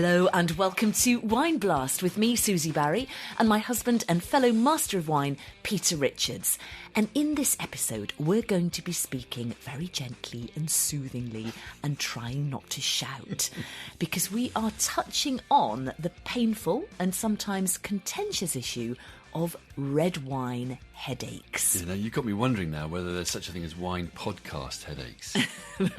Hello and welcome to Wine Blast with me, Susie Barry, and my husband and fellow master of wine, Peter Richards. And in this episode, we're going to be speaking very gently and soothingly and trying not to shout, because we are touching on the painful and sometimes contentious issue of red wine headaches. You know, you've got me wondering now whether there's such a thing as wine podcast headaches.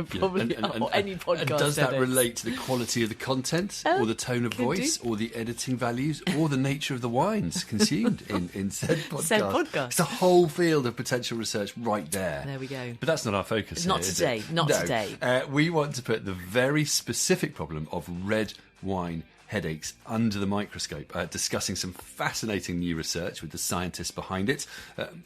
Probably any podcast and does that headaches. relate to the quality of the content, or the tone of voice, or the editing values, or the nature of the wines consumed in said podcast? Said podcast. It's a whole field of potential research right there. There we go. But that's not our focus Not here, today, is it? not No. today. We want to put the very specific problem of red wine headaches under the microscope, discussing some fascinating new research with the scientists behind it,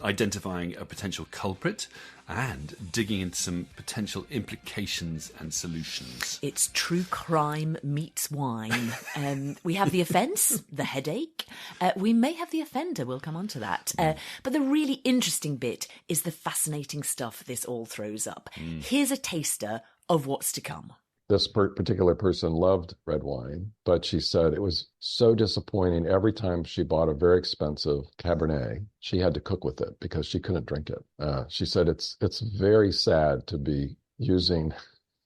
identifying a potential culprit, and digging into some potential implications and solutions. It's true crime meets wine. We have the offence, the headache. We may have the offender, we'll come on to that. But the really interesting bit is the fascinating stuff this all throws up. Here's a taster of what's to come. This particular person loved red wine, but she said it was so disappointing. Every time she bought a very expensive Cabernet, she had to cook with it because she couldn't drink it. She said it's very sad to be using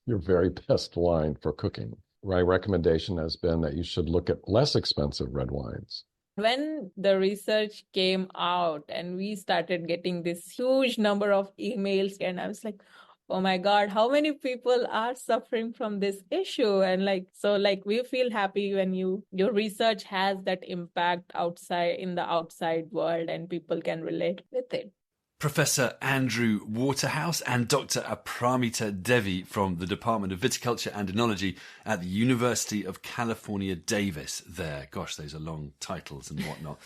your very best wine for cooking. My recommendation has been that you should look at less expensive red wines. When the research came out and we started getting this huge number of emails, and I was like, oh my God, how many people are suffering from this issue? And we feel happy when your research has that impact outside in the outside world and people can relate with it. Professor Andrew Waterhouse and Dr. Apramita Devi from the Department of Viticulture and Enology at the University of California, Davis there. Gosh, those are long titles and whatnot.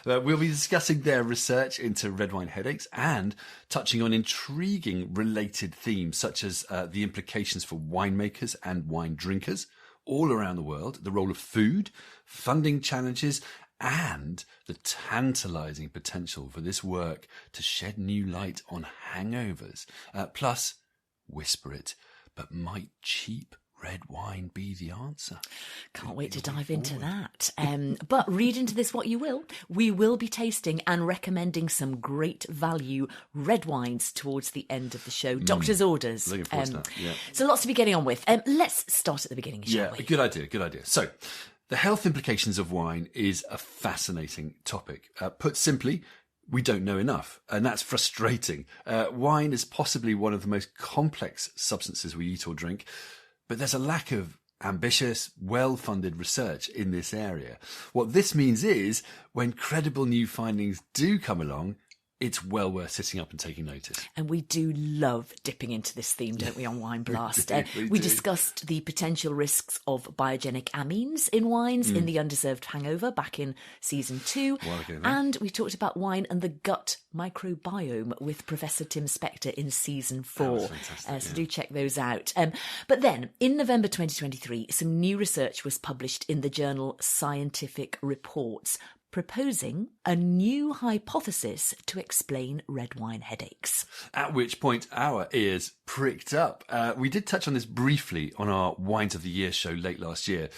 We'll be discussing their research into red wine headaches and touching on intriguing related themes such as the implications for winemakers and wine drinkers all around the world, the role of food, funding challenges, and the tantalising potential for this work to shed new light on hangovers. Plus, whisper it, but might cheap red wine be the answer? Can't wait to dive into that. But read into this what you will. We will be tasting and recommending some great value red wines towards the end of the show. Doctor's orders. Looking forward to that, yeah. So lots to be getting on with. Let's start at the beginning, shall we? Good idea. So, the health implications of wine is a fascinating topic. Put simply, we don't know enough, and that's frustrating. Wine is possibly one of the most complex substances we eat or drink, but there's a lack of ambitious, well-funded research in this area. What this means is, when credible new findings do come along, it's well worth sitting up and taking notice. And we do love dipping into this theme, don't we, on Wine Blast? We we do. discussed the potential risks of biogenic amines in wines in The Undeserved Hangover back in season 2. And we talked about wine and the gut microbiome with Professor Tim Spector in season 4. So do check those out. But then, in November 2023, some new research was published in the journal Scientific Reports, proposing a new hypothesis to explain red wine headaches. At which point our ears pricked up. We did touch on this briefly on our Wines of the Year show late last year.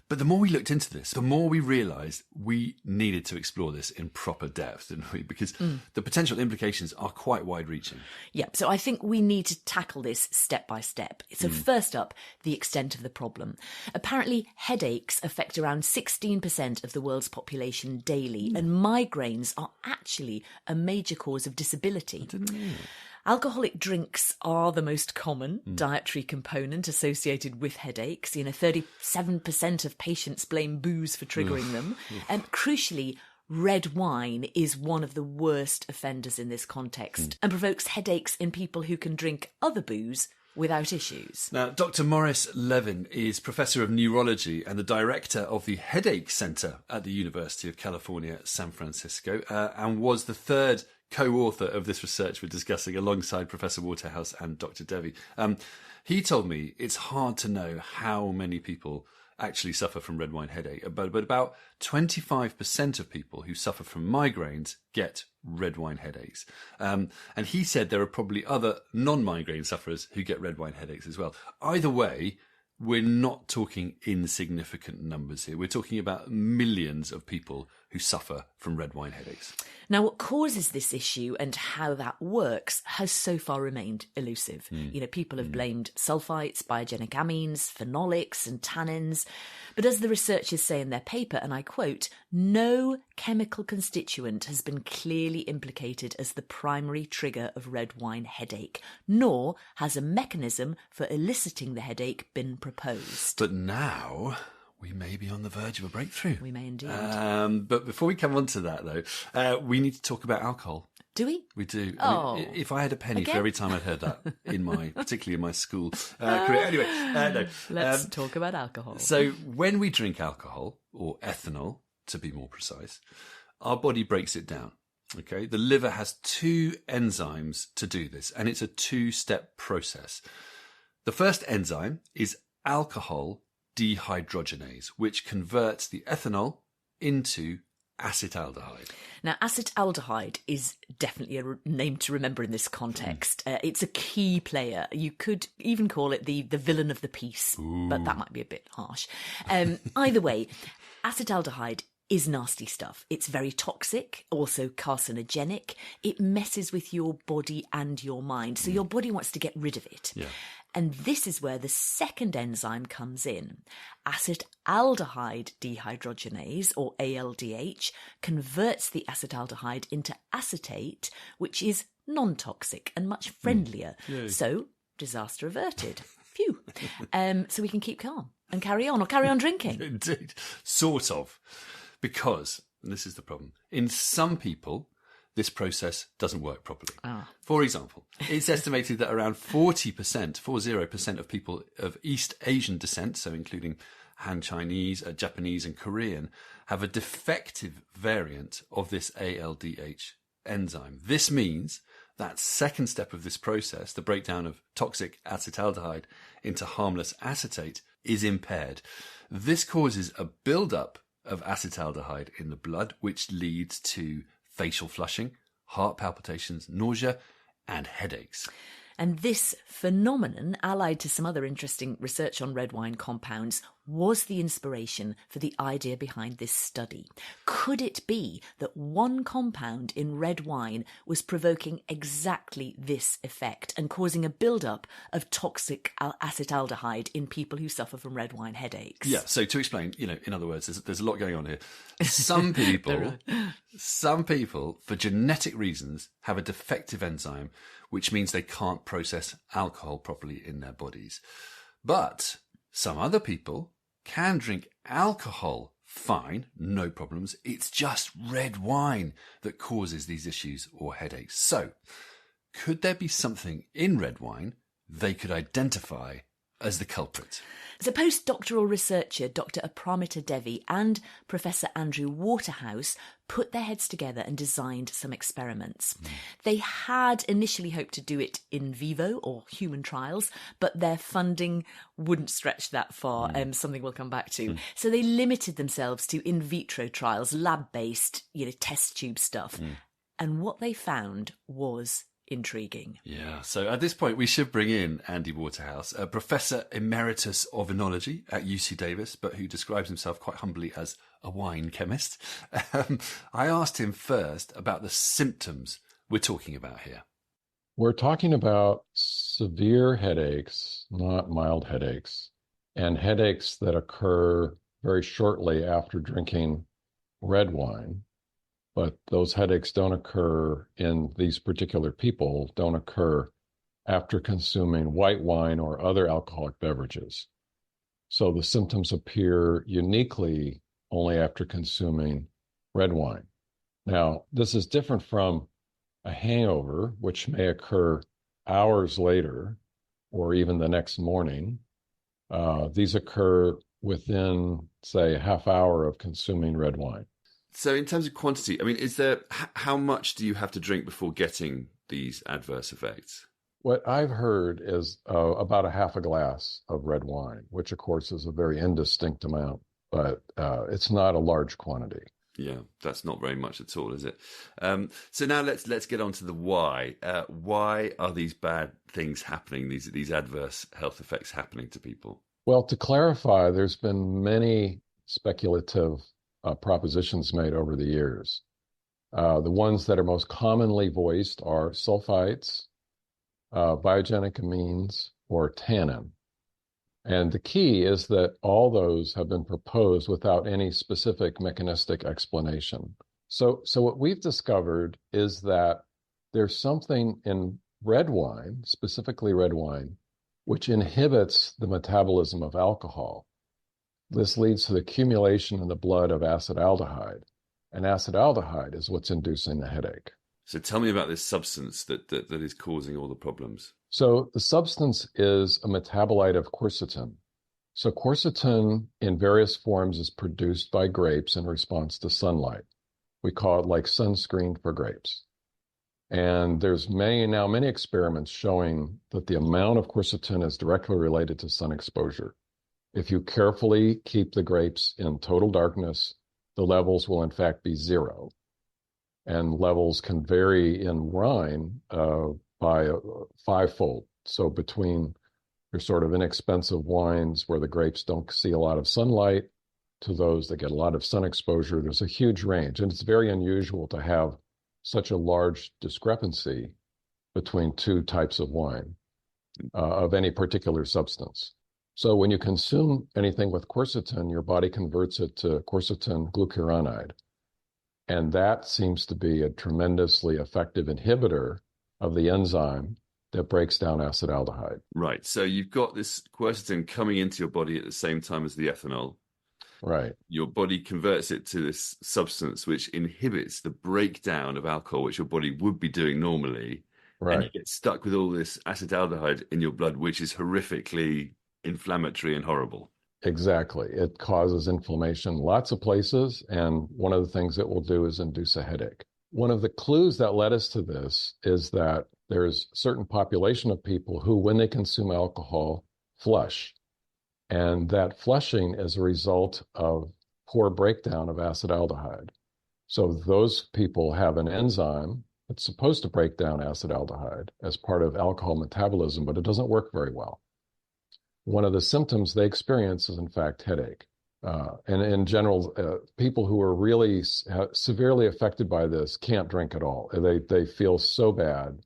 But the more we looked into this, the more we realised we needed to explore this in proper depth, didn't we? Because the potential implications are quite wide-reaching. Yeah, so I think we need to tackle this step by step. So first up, the extent of the problem. Apparently, headaches affect around 16% of the world's population daily, and migraines are actually a major cause of disability. I didn't know. Alcoholic drinks are the most common dietary component associated with headaches. 37% of patients blame booze for triggering them. And crucially, red wine is one of the worst offenders in this context and provokes headaches in people who can drink other booze without issues. Now, Dr. Maurice Levin is Professor of Neurology and the Director of the Headache Center at the University of California, San Francisco, and was the third co-author of this research we're discussing alongside Professor Waterhouse and Dr. Devi. He told me it's hard to know how many people actually suffer from red wine headache, but about 25% of people who suffer from migraines get red wine headaches. And he said there are probably other non-migraine sufferers who get red wine headaches as well. Either way, we're not talking insignificant numbers here. We're talking about millions of people who suffer from red wine headaches. Now, what causes this issue and how that works has so far remained elusive. People have blamed sulfites, biogenic amines, phenolics and tannins. But as the researchers say in their paper, and I quote, no chemical constituent has been clearly implicated as the primary trigger of red wine headache, nor has a mechanism for eliciting the headache been proposed. But now we may be on the verge of a breakthrough. We may indeed. But before we come on to that, though, we need to talk about alcohol. Do we? We do. Oh. I mean, if I had a penny Again? for every time I'd heard that, particularly in my school career. Anyway, no. Let's talk about alcohol. So when we drink alcohol, or ethanol, to be more precise, our body breaks it down. Okay, the liver has 2 enzymes to do this, and it's a 2-step process. The first enzyme is alcohol dehydrogenase, which converts the ethanol into acetaldehyde. Now, acetaldehyde is definitely a name to remember in this context. It's a key player. You could even call it the villain of the piece, but that might be a bit harsh. Either way, acetaldehyde is nasty stuff. It's very toxic, also carcinogenic. It messes with your body and your mind. So your body wants to get rid of it. Yeah. And this is where the second enzyme comes in. Acetaldehyde dehydrogenase, or ALDH, converts the acetaldehyde into acetate, which is non-toxic and much friendlier. So, disaster averted. Phew. So we can keep calm and carry on, or carry on drinking. Indeed. Sort of. Because, and this is the problem, in some people, this process doesn't work properly. For example, it's estimated that around 40% of people of East Asian descent, so including Han Chinese, Japanese and Korean, have a defective variant of this ALDH enzyme. This means that second step of this process, the breakdown of toxic acetaldehyde into harmless acetate, is impaired. This causes a build-up of acetaldehyde in the blood, which leads to facial flushing, heart palpitations, nausea, and headaches. And this phenomenon, allied to some other interesting research on red wine compounds, was the inspiration for the idea behind this study. Could it be that one compound in red wine was provoking exactly this effect and causing a build-up of toxic acetaldehyde in people who suffer from red wine headaches? Yeah, so to explain, in other words, there's a lot going on here. Some people, for genetic reasons, have a defective enzyme, which means they can't process alcohol properly in their bodies. But some other people can drink alcohol fine, no problems. It's just red wine that causes these issues or headaches. So, could there be something in red wine they could identify as the culprit? So postdoctoral researcher Dr. Apramita Devi and Professor Andrew Waterhouse put their heads together and designed some experiments. They had initially hoped to do it in vivo or human trials, but their funding wouldn't stretch that far, something we'll come back to. So they limited themselves to in vitro trials, lab-based, test tube stuff. And what they found was intriguing. Yeah, so at this point we should bring in Andy Waterhouse, a Professor Emeritus of Enology at UC Davis, but who describes himself quite humbly as a wine chemist. I asked him first about the symptoms we're talking about here. We're talking about severe headaches, not mild headaches, and headaches that occur very shortly after drinking red wine. But those headaches don't occur in these particular people, don't occur after consuming white wine or other alcoholic beverages. So the symptoms appear uniquely only after consuming red wine. Now, this is different from a hangover, which may occur hours later or even the next morning. These occur within, say, a half hour of consuming red wine. So in terms of quantity, I mean, is there, how much do you have to drink before getting these adverse effects? What I've heard is about a half a glass of red wine, which of course is a very indistinct amount, but it's not a large quantity. Yeah, that's not very much at all, is it? So now let's get on to the why. Why are these bad things happening, these adverse health effects happening to people? Well, to clarify, there's been many speculative propositions made over the years. The ones that are most commonly voiced are sulfites, biogenic amines, or tannin. And the key is that all those have been proposed without any specific mechanistic explanation. So what we've discovered is that there's something in red wine, specifically red wine, which inhibits the metabolism of alcohol. This leads to the accumulation in the blood of acetaldehyde, and acetaldehyde is what's inducing the headache. So tell me about this substance that is causing all the problems. So the substance is a metabolite of quercetin. So quercetin in various forms is produced by grapes in response to sunlight. We call it like sunscreen for grapes. And there's many experiments showing that the amount of quercetin is directly related to sun exposure. If you carefully keep the grapes in total darkness, the levels will in fact be zero. And levels can vary in wine by fivefold. So between your sort of inexpensive wines where the grapes don't see a lot of sunlight to those that get a lot of sun exposure, there's a huge range. And it's very unusual to have such a large discrepancy between two types of wine of any particular substance. So when you consume anything with quercetin, your body converts it to quercetin glucuronide. And that seems to be a tremendously effective inhibitor of the enzyme that breaks down acetaldehyde. Right. So you've got this quercetin coming into your body at the same time as the ethanol. Right. Your body converts it to this substance which inhibits the breakdown of alcohol, which your body would be doing normally. Right. And you get stuck with all this acetaldehyde in your blood, which is horrifically inflammatory and horrible. Exactly. It causes inflammation in lots of places. And one of the things it will do is induce a headache. One of the clues that led us to this is that there's a certain population of people who, when they consume alcohol, flush. And that flushing is a result of poor breakdown of acetaldehyde. So those people have an enzyme that's supposed to break down acetaldehyde as part of alcohol metabolism, but it doesn't work very well. One of the symptoms they experience is, in fact, headache. And in general, people who are really severely affected by this can't drink at all. They feel so bad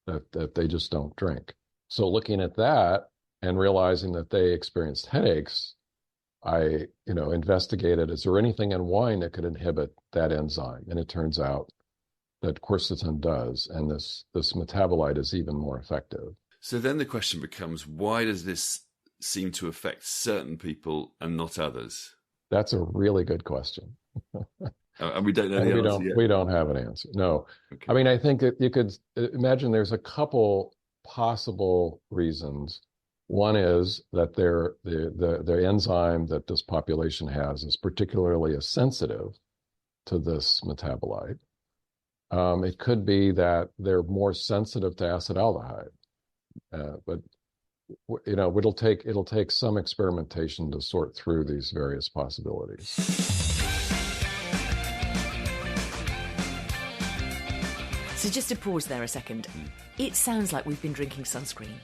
that they just don't drink. So looking at that and realizing that they experienced headaches, I investigated, is there anything in wine that could inhibit that enzyme? And it turns out that quercetin does, and this metabolite is even more effective. So then the question becomes, why does this seem to affect certain people and not others? That's a really good question. And we don't know the answer yet. We don't have an answer. No. Okay. I mean, I think that you could imagine there's a couple possible reasons. One is that the enzyme that this population has is particularly sensitive to this metabolite. It could be that they're more sensitive to acetaldehyde, but it'll take some experimentation to sort through these various possibilities. So just to pause there a second, it sounds like we've been drinking sunscreen.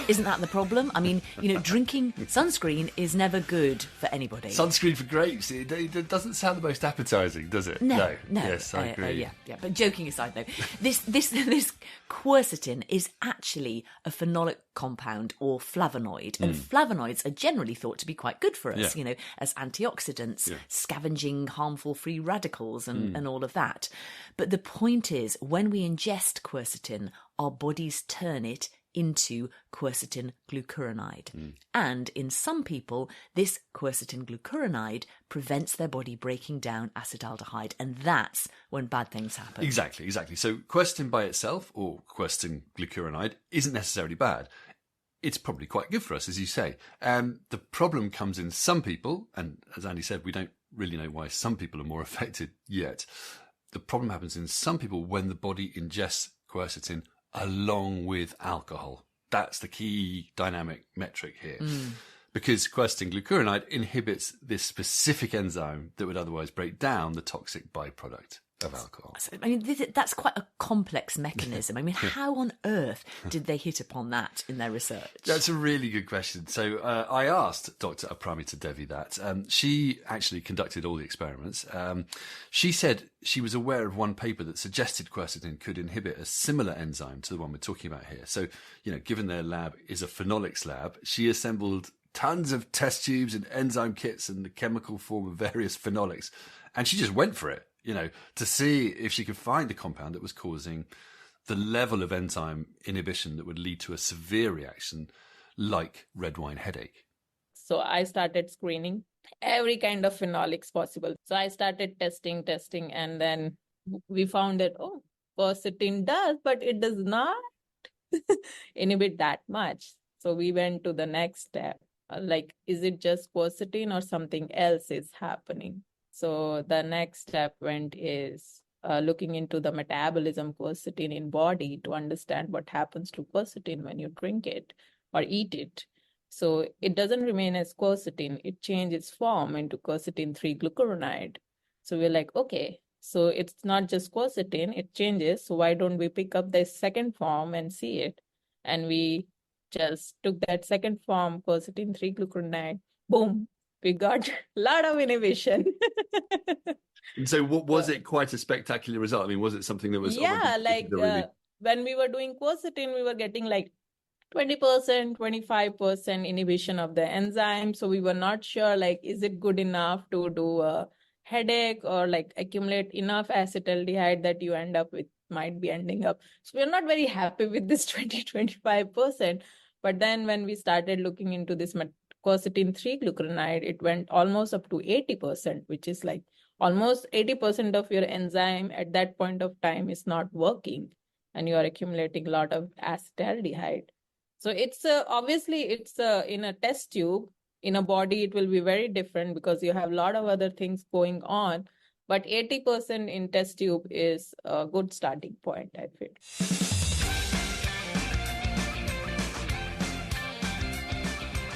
Isn't that the problem? I mean, drinking sunscreen is never good for anybody. Sunscreen for grapes, it doesn't sound the most appetizing, does it? No. Yes, I agree. Yeah. But joking aside, though, this quercetin is actually a phenolic compound or flavonoid, and flavonoids are generally thought to be quite good for us, as antioxidants, scavenging harmful free radicals and all of that. But the point is, when we ingest quercetin, our bodies turn it into quercetin glucuronide. And in some people, this quercetin glucuronide prevents their body breaking down acetaldehyde, and that's when bad things happen. Exactly. So quercetin by itself, or quercetin glucuronide, isn't necessarily bad. It's probably quite good for us, as you say. The problem comes in some people, and as Andy said, we don't really know why some people are more affected yet. The problem happens in some people when the body ingests quercetin along with alcohol. That's the key dynamic metric here. Because quercetin glucuronide inhibits this specific enzyme that would otherwise break down the toxic byproduct. of alcohol. So, I mean, that's quite a complex mechanism. I mean, how on earth did they hit upon that in their research? That's a really good question. So I asked Dr. Aparamita Devi that. She actually conducted all the experiments. She said she was aware of one paper that suggested quercetin could inhibit a similar enzyme to the one we're talking about here. So, given their lab is a phenolics lab, she assembled tons of test tubes and enzyme kits and the chemical form of various phenolics. And she just went for it, to see if she could find a compound that was causing the level of enzyme inhibition that would lead to a severe reaction like red wine headache. So I started screening every kind of phenolics possible. So I started testing, and then we found that, quercetin does, but it does not inhibit that much. So we went to the next step. Is it just quercetin or something else is happening? So the next step is looking into the metabolism quercetin in body to understand what happens to quercetin when you drink it or eat it. So it doesn't remain as quercetin, it changes form into quercetin 3-glucuronide. So we're like, okay, so it's not just quercetin, it changes. So why don't we pick up the second form and see it? And we just took that second form, quercetin 3-glucuronide, boom, we got a lot of inhibition. And so was it quite a spectacular result? I mean, was it something that was... when we were doing quercetin, we were getting 20%, 25% inhibition of the enzyme. So we were not sure, is it good enough to do a headache or accumulate enough acetaldehyde that you might be ending up. So we're not very happy with this 20-25%. But then when we started looking into this quercetin 3-glucuronide, it went almost up to 80%, which is almost 80% of your enzyme at that point of time is not working, and you are accumulating a lot of acetaldehyde. So it's obviously in a test tube. In a body, it will be very different because you have a lot of other things going on. But 80% in test tube is a good starting point, I feel.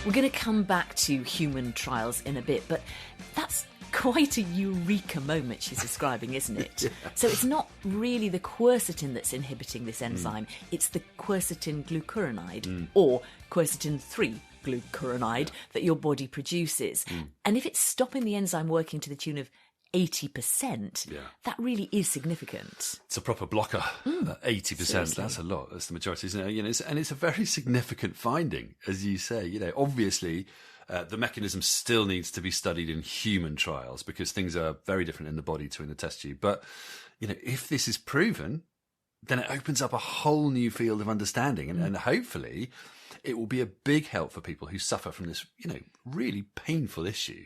We're going to come back to human trials in a bit, but that's quite a eureka moment she's describing, isn't it? Yeah. So it's not really the quercetin that's inhibiting this enzyme, it's the quercetin glucuronide or quercetin 3-glucuronide that your body produces. And if it's stopping the enzyme working to the tune of 80%, that really is significant. It's a proper blocker. 80%, seriously. That's a lot. That's the majority, isn't it? And it's a very significant finding, as you say. Obviously, the mechanism still needs to be studied in human trials because things are very different in the body to in the test tube. But, if this is proven, then it opens up a whole new field of understanding. And hopefully it will be a big help for people who suffer from this, really painful issue.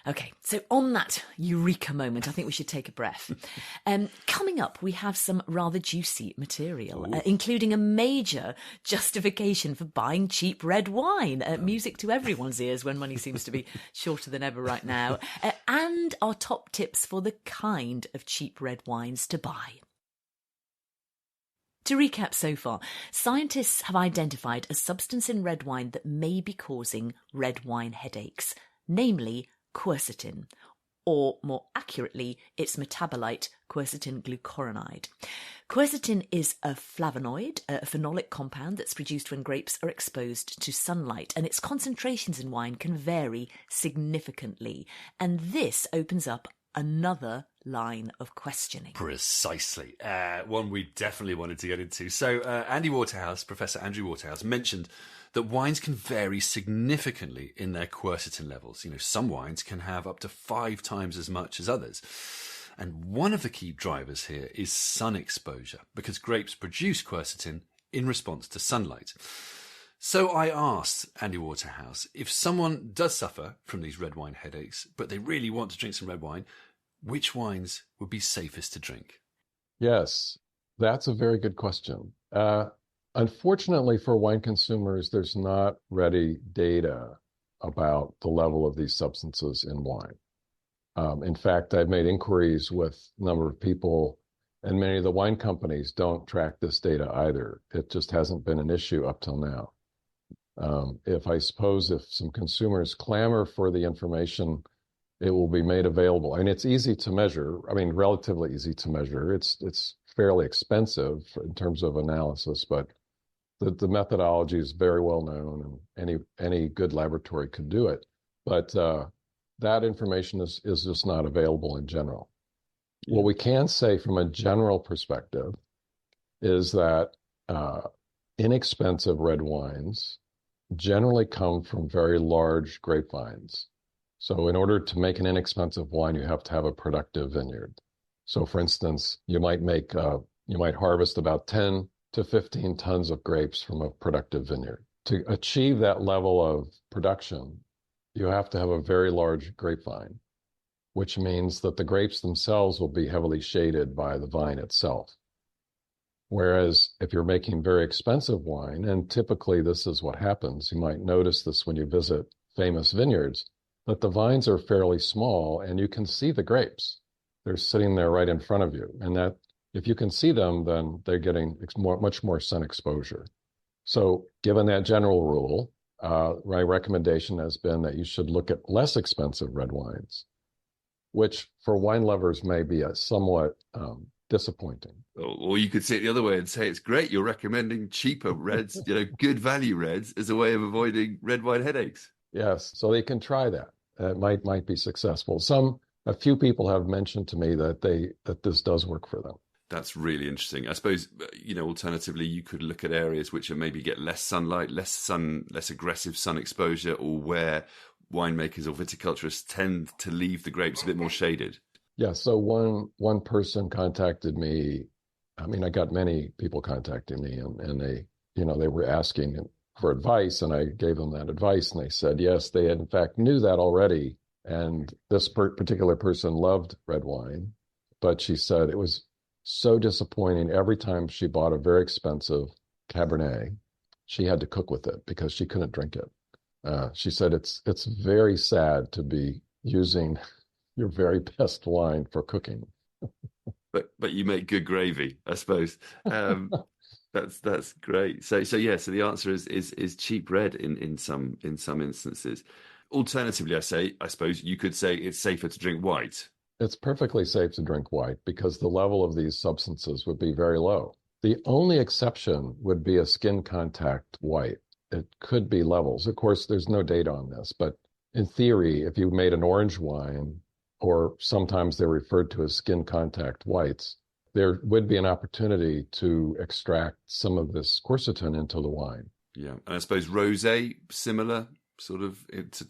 Okay, so on that eureka moment, I think we should take a breath. Coming up, we have some rather juicy material, including a major justification for buying cheap red wine. Music to everyone's ears when money seems to be shorter than ever right now. And our top tips for the kind of cheap red wines to buy. To recap so far, scientists have identified a substance in red wine that may be causing red wine headaches, namely quercetin, or more accurately, its metabolite, quercetin glucuronide. Quercetin is a flavonoid, a phenolic compound that's produced when grapes are exposed to sunlight, and its concentrations in wine can vary significantly. And this opens up another line of questioning. Precisely. One we definitely wanted to get into. So Professor Andrew Waterhouse, mentioned that wines can vary significantly in their quercetin levels. Some wines can have up to 5 times as much as others. And one of the key drivers here is sun exposure, because grapes produce quercetin in response to sunlight. So I asked Andy Waterhouse, if someone does suffer from these red wine headaches, but they really want to drink some red wine, which wines would be safest to drink? Yes, that's a very good question. Unfortunately for wine consumers, there's not ready data about the level of these substances in wine. In fact, I've made inquiries with a number of people, and many of the wine companies don't track this data either. It just hasn't been an issue up till now. If some consumers clamor for the information, It will be made available. I mean, it's easy to measure. I mean, relatively easy to measure. It's fairly expensive in terms of analysis, but the methodology is very well known, and any good laboratory could do it. But that information is just not available in general. Yeah. What we can say from a general perspective is that inexpensive red wines generally come from very large grapevines. So in order to make an inexpensive wine, you have to have a productive vineyard. So for instance, you might harvest about 10 to 15 tons of grapes from a productive vineyard. To achieve that level of production, you have to have a very large grapevine, which means that the grapes themselves will be heavily shaded by the vine itself. Whereas if you're making very expensive wine, and typically this is what happens, you might notice this when you visit famous vineyards, that the vines are fairly small and you can see the grapes. They're sitting there right in front of you. And that if you can see them, then they're getting much more sun exposure. So given that general rule, my recommendation has been that you should look at less expensive red wines, which for wine lovers may be a somewhat disappointing. Or you could say it the other way and say it's great. You're recommending cheaper reds, good value reds as a way of avoiding red wine headaches. Yes, so they can try that. It might be successful. A few people have mentioned to me that this does work for them. That's really interesting. I suppose, alternatively, you could look at areas which are maybe get less sunlight, less aggressive sun exposure, or where winemakers or viticulturists tend to leave the grapes a bit more shaded. Yeah. So one person contacted me. I mean, I got many people contacting me, and they were asking for advice, and I gave them that advice, and they said yes, they in fact knew that already, and this particular person loved red wine, but she said it was so disappointing every time she bought a very expensive Cabernet, she had to cook with it because she couldn't drink it. She said it's very sad to be using your very best wine for cooking. But you make good gravy, I suppose. That's great. So the answer is cheap red in some instances. Alternatively, I suppose you could say it's safer to drink white. It's perfectly safe to drink white because the level of these substances would be very low. The only exception would be a skin contact white. It could be levels. Of course, there's no data on this, but in theory, if you made an orange wine, or sometimes they're referred to as skin contact whites, there would be an opportunity to extract some of this quercetin into the wine. Yeah, and I suppose rosé, similar sort of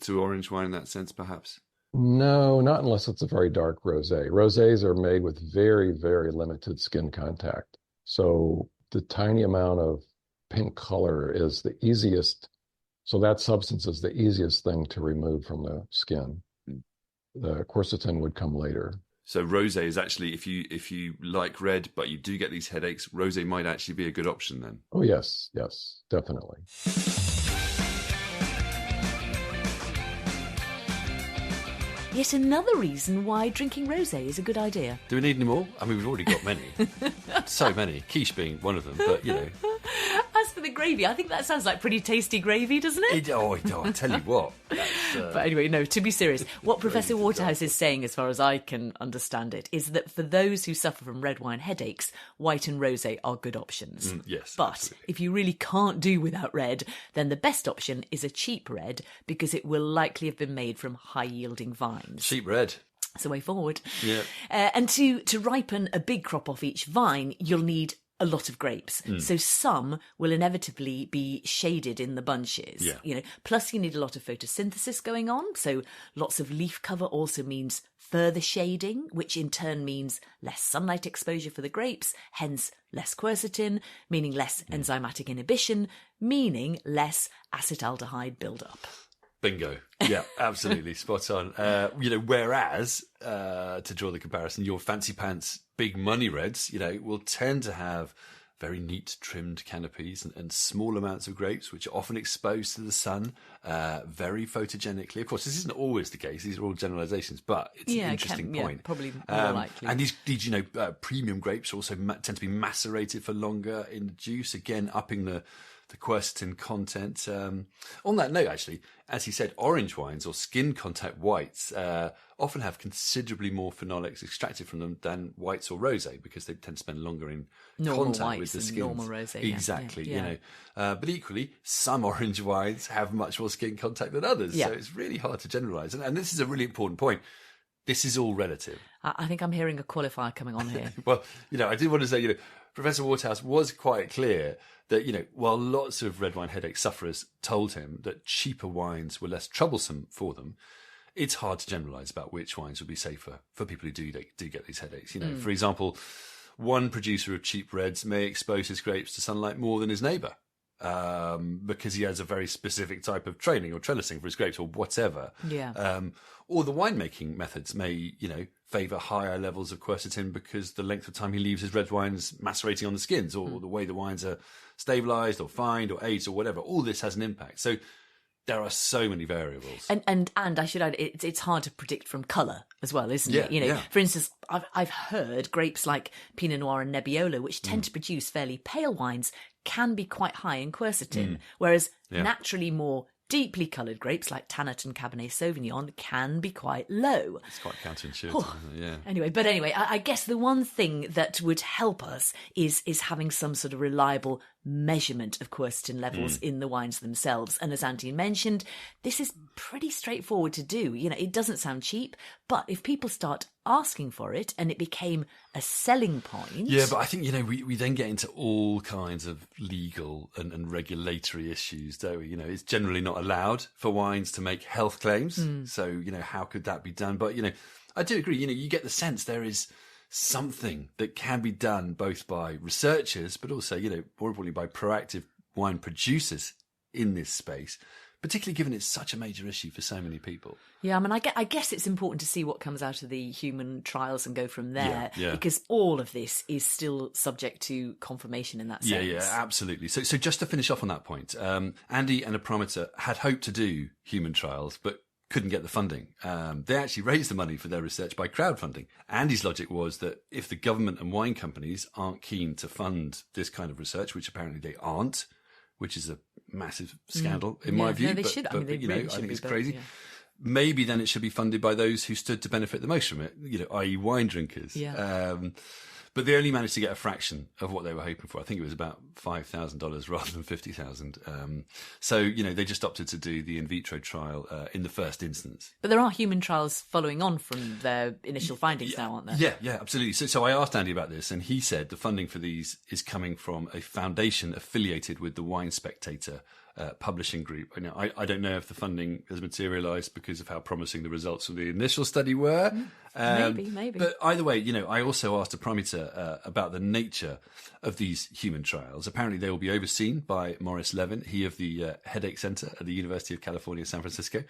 to orange wine in that sense, perhaps? No, not unless it's a very dark rosé. Rosés are made with very, very limited skin contact. So the tiny amount of pink color is the easiest. So that substance is the easiest thing to remove from the skin. The quercetin would come later. So rosé is actually, if you like red, but you do get these headaches, rosé might actually be a good option then. Oh, yes, definitely. Yet another reason why drinking rosé is a good idea. Do we need any more? I mean, we've already got many. So many. Quiche being one of them, but, As for the gravy, I think that sounds like pretty tasty gravy, doesn't it? I tell you what. But anyway, no, to be serious, what Professor Waterhouse is saying, as far as I can understand it, is that for those who suffer from red wine headaches, white and rosé are good options. Yes. But absolutely. if you really can't do without red, then the best option is a cheap red, because it will likely have been made from high-yielding vines. Cheap red. It's the way forward. Yeah. And to ripen a big crop off each vine, you'll need a lot of grapes. So some will inevitably be shaded in the bunches. Yeah. Plus you need a lot of photosynthesis going on. So lots of leaf cover also means further shading, which in turn means less sunlight exposure for the grapes, hence less quercetin, meaning less enzymatic inhibition, meaning less acetaldehyde buildup. Bingo. Yeah, absolutely. Spot on. Whereas, to draw the comparison, your fancy pants big money reds, will tend to have very neat trimmed canopies and small amounts of grapes, which are often exposed to the sun very photogenically. Of course, this isn't always the case. These are all generalizations, but it's an interesting point. Probably more likely. And these premium grapes also tend to be macerated for longer in the juice, again, upping the the quercetin content. On that note, actually, as he said, orange wines or skin contact whites often have considerably more phenolics extracted from them than whites or rosé, because they tend to spend longer in contact with the skin. Normal rosé, exactly, yeah. you know. But equally, some orange wines have much more skin contact than others. Yeah. So it's really hard to generalise. And this is a really important point. This is all relative. I think I'm hearing a qualifier coming on here. Well, you know, I did want to say, you know, Professor Waterhouse was quite clear that, you know, while lots of red wine headache sufferers told him that cheaper wines were less troublesome for them, it's hard to generalise about which wines would be safer for people who do get these headaches. You know, for example, one producer of cheap reds may expose his grapes to sunlight more than his neighbour, because he has a very specific type of training or trellising for his grapes or whatever. Yeah. Or the winemaking methods may, you know, favour higher levels of quercetin because the length of time he leaves his red wines macerating on the skins, or the way the wines are stabilised or fined or aged or whatever. All this has an impact. So there are so many variables. And I should add, it's hard to predict from colour as well, isn't it? You know, yeah. for instance, I've heard grapes like Pinot Noir and Nebbiolo, which tend to produce fairly pale wines, can be quite high in quercetin, whereas naturally more deeply coloured grapes like Tannat and Cabernet Sauvignon can be quite low. It's quite counterintuitive, isn't it? Yeah. Anyway, I guess the one thing that would help us is having some sort of reliable measurement of quercetin levels in the wines themselves. And as Andy mentioned, this is pretty straightforward to do. You know, it doesn't sound cheap, but if people start asking for it and it became a selling point. Yeah, but I think, you know, we then get into all kinds of legal and regulatory issues, don't we? You know, it's generally not allowed for wines to make health claims. So, you know, how could that be done? But, you know, I do agree, you know, you get the sense there is something that can be done both by researchers, but also, you know, more importantly, by proactive wine producers in this space, particularly given it's such a major issue for so many people. Yeah, I mean, I guess it's important to see what comes out of the human trials and go from there, Yeah. because all of this is still subject to confirmation in that sense. Yeah, absolutely. So just to finish off on that point, Andy and Aprometer had hoped to do human trials, but couldn't get the funding. They actually raised the money for their research by crowdfunding. Andy's logic was that if the government and wine companies aren't keen to fund this kind of research, which apparently they aren't, which is a massive scandal in my view. No, they but, should. But, I mean, they you know, really I should think be, it's but, crazy. yeah. Maybe then it should be funded by those who stood to benefit the most from it, you know, i.e. wine drinkers. Yeah. But they only managed to get a fraction of what they were hoping for. I think it was about $5,000 rather than $50,000. So, you know, they just opted to do the in vitro trial in the first instance. But there are human trials following on from their initial findings now, aren't there? Yeah, absolutely. So I asked Andy about this, and he said the funding for these is coming from a foundation affiliated with the Wine Spectator publishing group. You know, I don't know if the funding has materialised because of how promising the results of the initial study were. Maybe. But either way, you know, I also asked Aprometer about the nature of these human trials. Apparently, they will be overseen by Maurice Levin, he of the Headache Center at the University of California, San Francisco,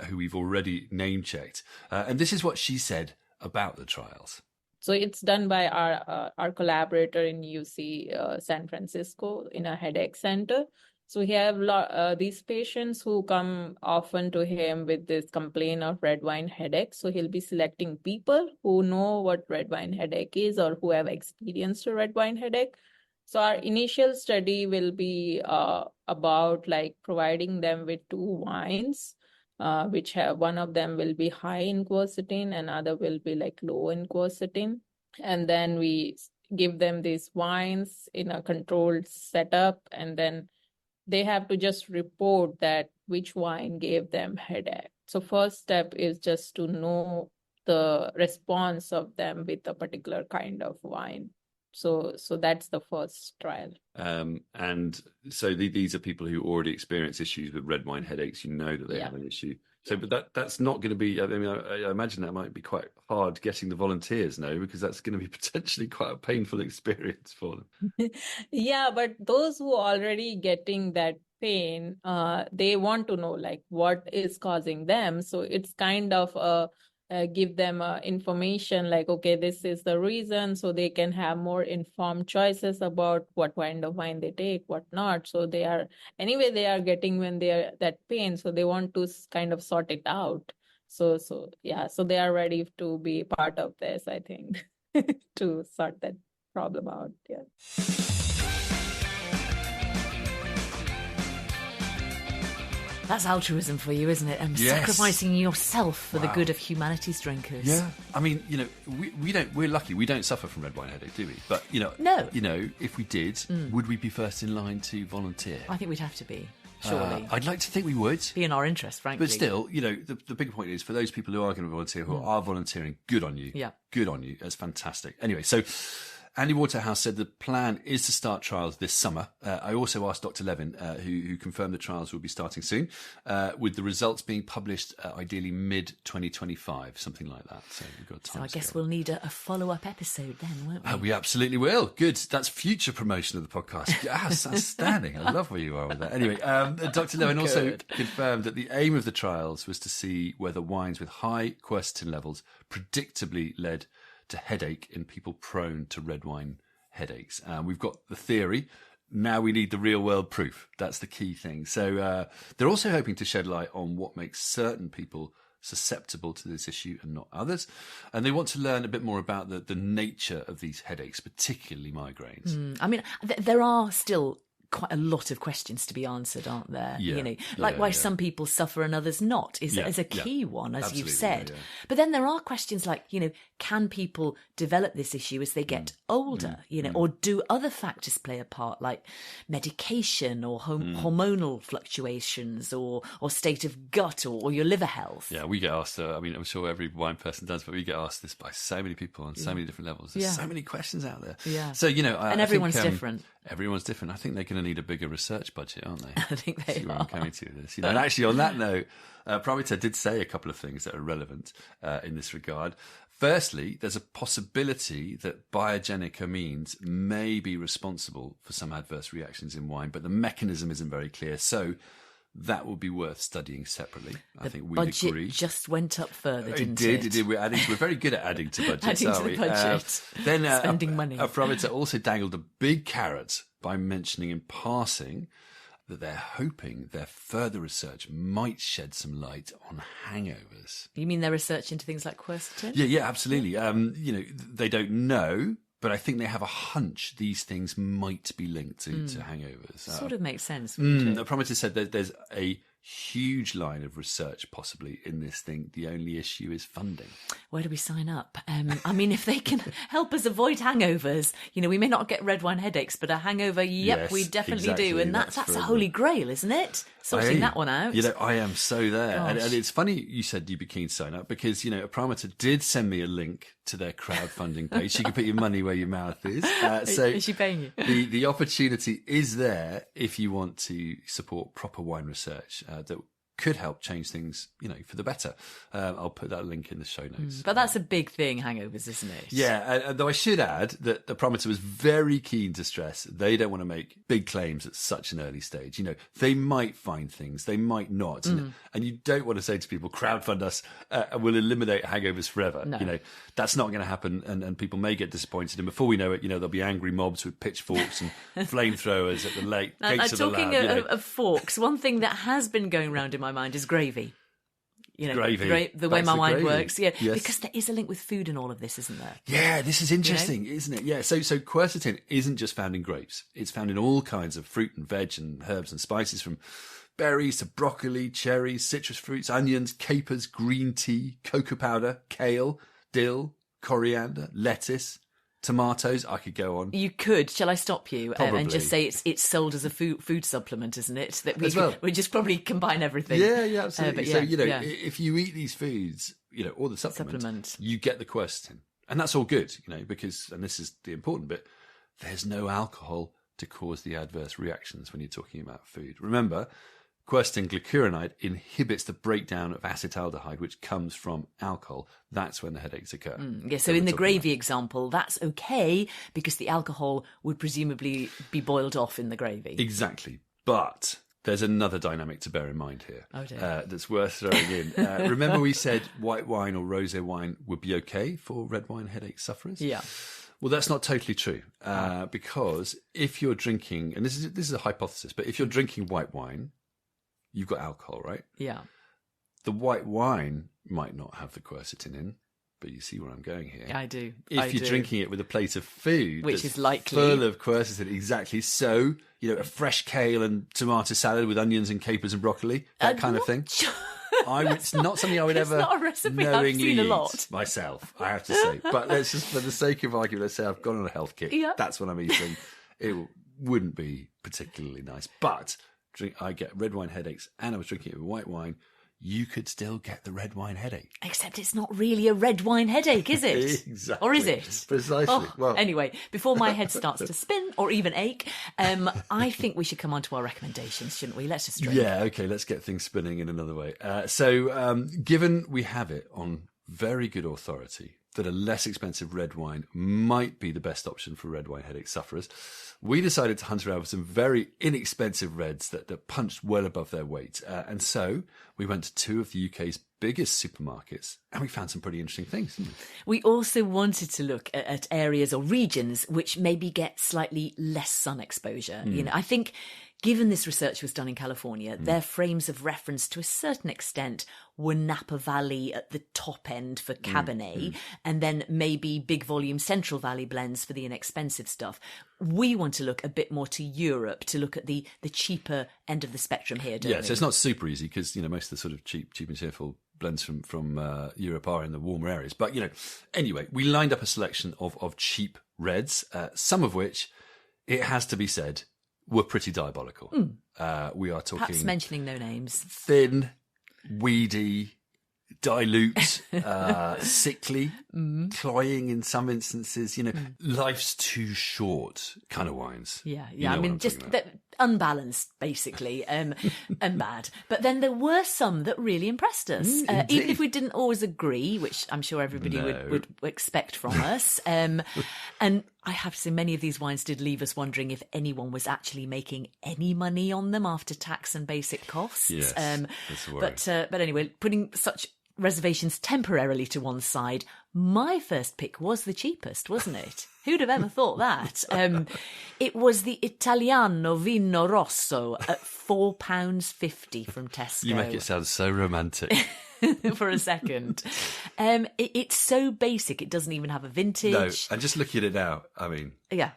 who we've already name-checked. And this is what she said about the trials. So it's done by our collaborator in UC San Francisco in a headache center. So we have these patients who come often to him with this complaint of red wine headache. So he'll be selecting people who know what red wine headache is or who have experienced a red wine headache. So our initial study will be about like providing them with two wines, which have one of them will be high in quercetin and other will be like low in quercetin. And then we give them these wines in a controlled setup, and then they have to just report that which wine gave them headache. So first step is just to know the response of them with a particular kind of wine. So that's the first trial. And so these are people who already experience issues with red wine headaches. You know that they have an issue. So, but that's not going to be, I mean, I imagine that might be quite hard getting the volunteers, no, because that's going to be potentially quite a painful experience for them. Yeah, but those who are already getting that pain, they want to know like what is causing them. So it's kind of give them information like, okay, this is the reason, so they can have more informed choices about what kind of wine they take, what not. So they are getting when they are that pain, so they want to kind of sort it out. So they are ready to be part of this, I think, to sort that problem out. Yeah. That's altruism for you, isn't it? Yes. Sacrificing yourself for the Wow. good of humanity's drinkers. Yeah, I mean, we're lucky. We don't suffer from red wine headache, do we? But No. If we did, would we be first in line to volunteer? I think we'd have to be, surely. I'd like to think we would. Be in our interest, frankly. But still, the bigger point is for those people who are going to volunteer, who are volunteering, good on you. Yeah. Good on you. That's fantastic. Anyway, so Andy Waterhouse said the plan is to start trials this summer. I also asked Dr. Levin, who confirmed the trials will be starting soon, with the results being published ideally mid-2025, something like that. So we've got time. So I guess we'll need a follow-up episode then, won't we? We absolutely will. Good. That's future promotion of the podcast. Yes, outstanding. I love where you are with that. Anyway, Dr. Levin also confirmed that the aim of the trials was to see whether wines with high quercetin levels predictably led to headache in people prone to red wine headaches. We've got the theory. Now we need the real world proof. That's the key thing. So they're also hoping to shed light on what makes certain people susceptible to this issue and not others. And they want to learn a bit more about the nature of these headaches, particularly migraines. I mean, there are still quite a lot of questions to be answered, aren't there? Yeah. Why some people suffer and others not is a key one, as you've said. But then there are questions like, can people develop this issue as they get older, or do other factors play a part, like medication or hormonal fluctuations or state of gut or your liver health? Yeah, we get asked, I'm sure every wine person does, but we get asked this by so many people on so many different levels. There's so many questions out there. Yeah. So, and everyone's different. Everyone's different. I think they're going to need a bigger research budget, aren't they? I think they See where are. I'm coming to this. And actually, on that note, Paramita did say a couple of things that are relevant in this regard. Firstly, there's a possibility that biogenic amines may be responsible for some adverse reactions in wine, but the mechanism isn't very clear. So that will be worth studying separately. I think we budget agree. just went up further, didn't It it? did. We're very good at adding to budgets, Adding to aren't the we? budget. Then Spending money. Paramita also dangled a big carrot by mentioning in passing that they're hoping their further research might shed some light on hangovers. You mean their research into things like quercetin? Yeah, absolutely. They don't know, but I think they have a hunch these things might be linked to hangovers. Sort of makes sense. wouldn't it? Paramita said that there's a huge line of research possibly in this thing. The only issue is funding. Where do we sign up? If they can help us avoid hangovers, we may not get red wine headaches, but a hangover, Yes, we definitely exactly. do. And that's for a holy grail, isn't it? Sorting that one out. I am so there. And Gosh. it's funny you said you'd be keen to sign up because, Paramita did send me a link to their crowdfunding page. You can put your money where your mouth is. Is she paying you? The opportunity is there if you want to support proper wine research that could help change things, for the better. I'll put that link in the show notes. But that's a big thing, hangovers, isn't it? Yeah, though I should add that the Paramita was very keen to stress they don't want to make big claims at such an early stage. They might find things, they might not. And you don't want to say to people, crowdfund us and we'll eliminate hangovers forever. No. That's not going to happen and people may get disappointed. And before we know it, there'll be angry mobs with pitchforks and flamethrowers at the gates of the lab. Talking of forks, one thing that has been going round in my mind is gravy. Gravy. The way Back my to mind gravy. works. Yeah, Yes. because there is a link with food in all of this, isn't there? Yeah, this is interesting, isn't it? Yeah, so quercetin isn't just found in grapes. It's found in all kinds of fruit and veg and herbs and spices, from berries to broccoli, cherries, citrus fruits, onions, capers, green tea, cocoa powder, kale, dill, coriander, lettuce, tomatoes. I could go on. You could. Shall I stop you and Probably. just say it's sold as a food supplement, isn't it? That As well. we just probably combine everything. Yeah, absolutely. but So, yeah. if you eat these foods, or the supplement, Supplement. you get the quercetin. And that's all good, because, and this is the important bit, there's no alcohol to cause the adverse reactions when you're talking about food. Remember, quercetin glucuronide inhibits the breakdown of acetaldehyde, which comes from alcohol. That's when the headaches occur. Yeah, so in the gravy example, that's okay because the alcohol would presumably be boiled off in the gravy. Exactly. But there's another dynamic to bear in mind here Oh, dear. that's worth throwing in. Remember we said white wine or rosé wine would be okay for red wine headache sufferers? Yeah. Well, that's not totally true because if you're drinking, and this is a hypothesis, but if you're drinking white wine, you've got alcohol, right? Yeah. The white wine might not have the quercetin in, but you see where I'm going here. I do. If you're drinking it with a plate of food, which that's is likely full of quercetin, exactly. So, a fresh kale and tomato salad with onions and capers and broccoli, that kind of thing. It's not something I would ever not a recipe I've knowingly seen a eat lot. myself, I have to say. But let's just, for the sake of argument, let's say I've gone on a health kick. Yeah. That's what I'm eating. It wouldn't be particularly nice. But I get red wine headaches, and I was drinking it with white wine. You could still get the red wine headache. Except it's not really a red wine headache, is it? Exactly. Or is it? Precisely. Oh, Well, anyway, before my head starts to spin or even ache, I think we should come on to our recommendations, shouldn't we? Let's just drink. yeah, okay, let's get things spinning in another way. Given we have it on very good authority that a less expensive red wine might be the best option for red wine headache sufferers, we decided to hunt around for some very inexpensive reds that punched well above their weight. And so we went to two of the UK's biggest supermarkets, and we found some pretty interesting things. We also wanted to look at areas or regions which maybe get slightly less sun exposure. I think given this research was done in California, their frames of reference to a certain extent were Napa Valley at the top end for Cabernet, and then maybe big volume Central Valley blends for the inexpensive stuff. We want to look a bit more to Europe to look at the cheaper end of the spectrum here, don't we? So it's not super easy because, most of the sort of cheap and cheerful blends from Europe are in the warmer areas. But, anyway, we lined up a selection of cheap reds, some of which, it has to be said, were pretty diabolical. We are talking... Perhaps mentioning no names. Thin, weedy, dilute, sickly, cloying in some instances, life's too short kind of wines. Yeah. You know I what mean, I'm just talking about. unbalanced, basically, and bad. But then there were some that really impressed us, even indeed. if we didn't always agree, which I'm sure everybody would expect from us. And I have to say, many of these wines did leave us wondering if anyone was actually making any money on them after tax and basic costs. Yes, that's a worry. But anyway, putting such reservations temporarily to one side, my first pick was the cheapest, wasn't it? Who'd have ever thought that? It was the Italiano Vino Rosso at £4.50 from Tesco. You make it sound so romantic. For a second. It's so basic, it doesn't even have a vintage. No, and just looking at it now, I mean... Yeah.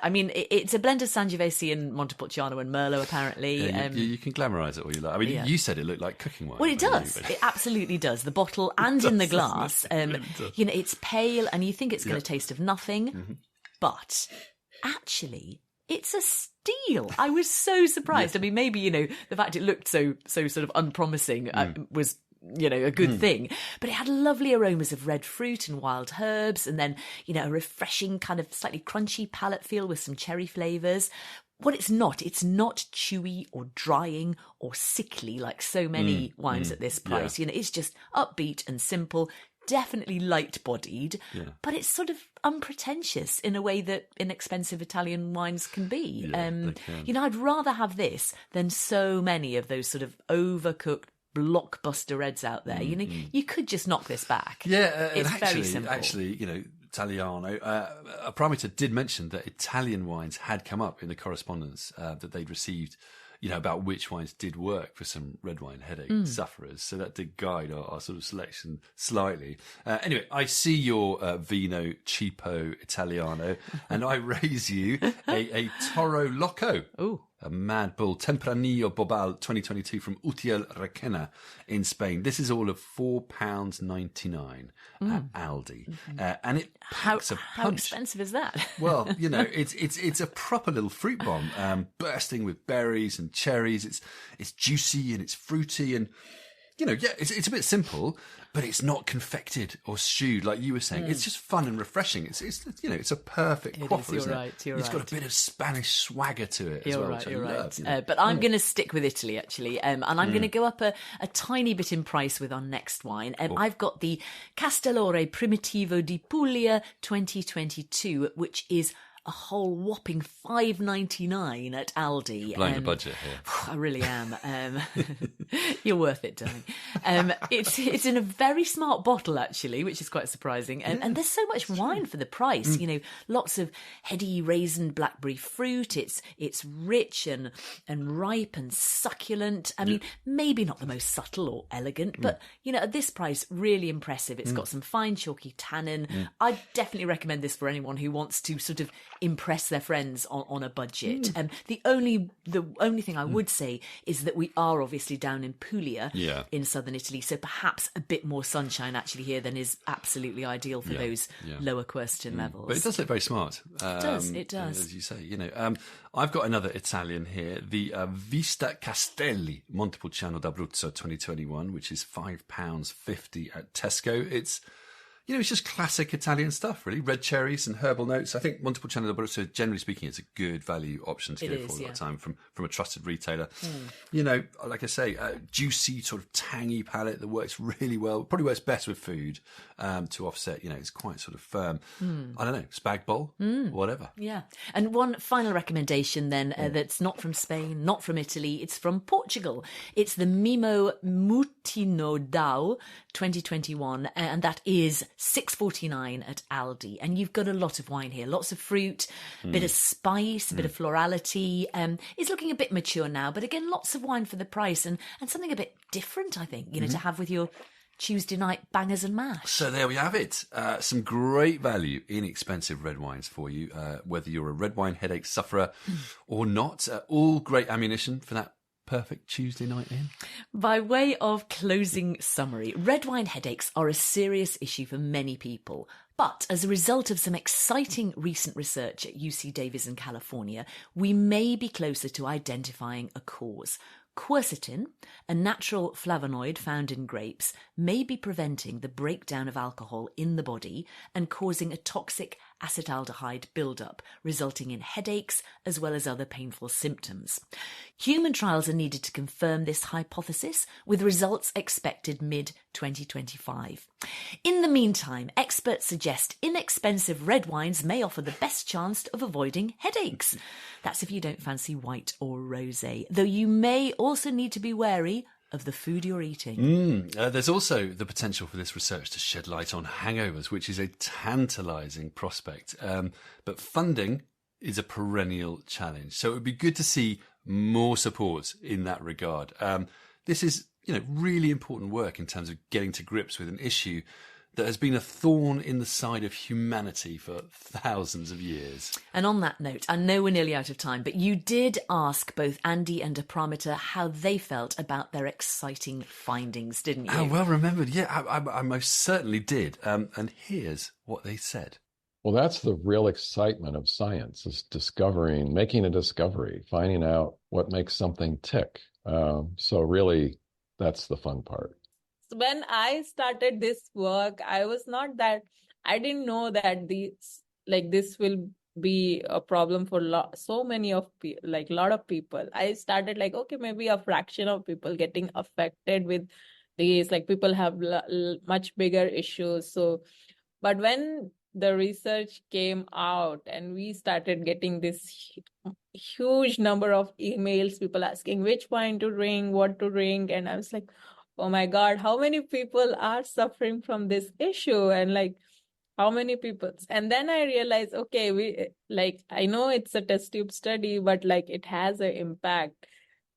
I mean, it's a blend of Sangiovese and Montepulciano and Merlot, apparently. Yeah, you can glamorise it all you like. I mean, you said it looked like cooking wine. Well, it does. It absolutely does. The bottle and in the glass. It's pale and you think it's going to taste of nothing. But actually, it's a steal. I was so surprised. I mean, maybe, the fact it looked so sort of unpromising was... a good thing, but it had lovely aromas of red fruit and wild herbs, and then a refreshing kind of slightly crunchy palate feel with some cherry flavours. What it's not chewy or drying or sickly like so many wines at this price. It's just upbeat and simple, definitely light-bodied, but it's sort of unpretentious in a way that inexpensive Italian wines can be. I'd rather have this than so many of those sort of overcooked blockbuster reds out there. You could just knock this back. It's very simple. Actually, Italiano. Parameter did mention that Italian wines had come up in the correspondence that they'd received, about which wines did work for some red wine headache sufferers. So that did guide our sort of selection slightly. Anyway, I see your Vino Cheapo Italiano, and I raise you a Toro Loco. Ooh. A Mad Bull Tempranillo Bobal 2022 from Utiel Requena in Spain. This is all of £4.99 at Aldi, and it packs a punch. How expensive is that? Well, it's a proper little fruit bomb, bursting with berries and cherries. It's juicy and it's fruity and. It's a bit simple, but it's not confected or stewed like you were saying. It's just fun and refreshing. It's a perfect quaffle, isn't it? You're It's right. got a bit of Spanish swagger to it as You're well, right, which you're I right. love. But I'm going to stick with Italy, actually. And I'm going to go up a tiny bit in price with our next wine. I've got the Castellore Primitivo di Puglia 2022, which is a whole whopping $5.99 at Aldi. Blowing the budget here. I really am. You're worth it, darling. It's in a very smart bottle, actually, which is quite surprising. And there's so much wine for the price. You know, lots of heady raisin blackberry fruit. It's rich and ripe and succulent. I mean, maybe not the most subtle or elegant, but you know, at this price, really impressive. It's got some fine chalky tannin. I definitely recommend this for anyone who wants to sort of impress their friends on a budget. The only thing I would say is that we are obviously down in Puglia in southern Italy, so perhaps a bit more sunshine actually here than is absolutely ideal for those lower quercetin levels. But it does look very smart. It does. As you say, you know. I've got another Italian here, the Vista Castelli Montepulciano d'Abruzzo 2021, which is £5.50 at Tesco. It's, you know, it's just classic Italian stuff, really. Red cherries and herbal notes. I think Montepulciano d'Abruzzo, generally speaking, is a good value option to go for all the time from a trusted retailer. You know, like I say, juicy, sort of tangy palate that works really well. Probably works best with food to offset, you know, it's quite sort of firm. I don't know, spag bowl, whatever. Yeah. And one final recommendation then that's not from Spain, not from Italy, it's from Portugal. It's the Mimo Mutino Dao 2021, and that is $6.49 at Aldi. And you've got a lot of wine here, lots of fruit, a bit of spice, a bit of florality. It's looking a bit mature now, but again, lots of wine for the price and something a bit different, I think, you know, to have with your Tuesday night bangers and mash. So there we have it. Some great value, inexpensive red wines for you, whether you're a red wine headache sufferer or not. All great ammunition for that perfect Tuesday night in. By way of closing summary, red wine headaches are a serious issue for many people. But as a result of some exciting recent research at UC Davis in California, we may be closer to identifying a cause. Quercetin, a natural flavonoid found in grapes, may be preventing the breakdown of alcohol in the body and causing a toxic acetaldehyde buildup, resulting in headaches as well as other painful symptoms. Human trials are needed to confirm this hypothesis, with results expected mid-2025. In the meantime, experts suggest inexpensive red wines may offer the best chance of avoiding headaches. That's if you don't fancy white or rosé, though you may also need to be wary of the food you're eating. There's also the potential for this research to shed light on hangovers, which is a tantalising prospect. But funding is a perennial challenge. So it would be good to see more support in that regard. This is, you know, really important work in terms of getting to grips with an issue that has been a thorn in the side of humanity for thousands of years. And on that note, I know we're nearly out of time, but you did ask both Andy and Aparamita how they felt about their exciting findings, didn't you? Oh, well remembered. Yeah, I most certainly did. And here's what they said. Well, that's the real excitement of science, is making a discovery, finding out what makes something tick. So really, that's the fun part. When I started this work, I didn't know that this will be a problem for so many of lot of people. I started okay, maybe a fraction of people getting affected with these, people have much bigger issues. So, but when the research came out and we started getting this huge number of emails, people asking which wine to drink, what to drink, and I was like, oh my God, how many people are suffering from this issue? And how many people? And then I realized, okay, I know it's a test tube study, but it has an impact,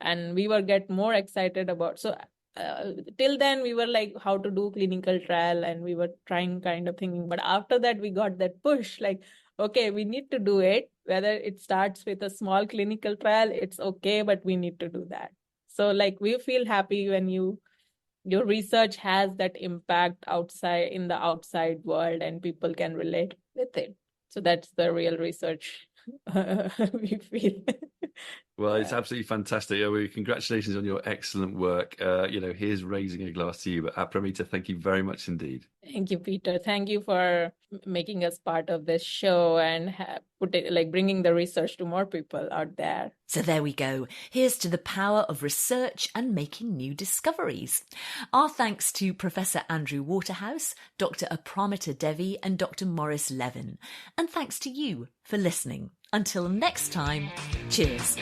and we get more excited about. So till then we were how to do clinical trial, and we were trying kind of thinking. But after that, we got that push, okay, we need to do it. Whether it starts with a small clinical trial, it's okay, but we need to do that. So we feel happy when your research has that impact in the outside world, and people can relate with it. So that's the real research we feel. Well, it's absolutely fantastic. Congratulations on your excellent work. Here's raising a glass to you. But Paramita, thank you very much indeed. Thank you, Peter. Thank you for making us part of this show and bringing the research to more people out there. So there we go. Here's to the power of research and making new discoveries. Our thanks to Professor Andrew Waterhouse, Dr. Apramita Devi and Dr. Maurice Levin. And thanks to you for listening. Until next time, cheers.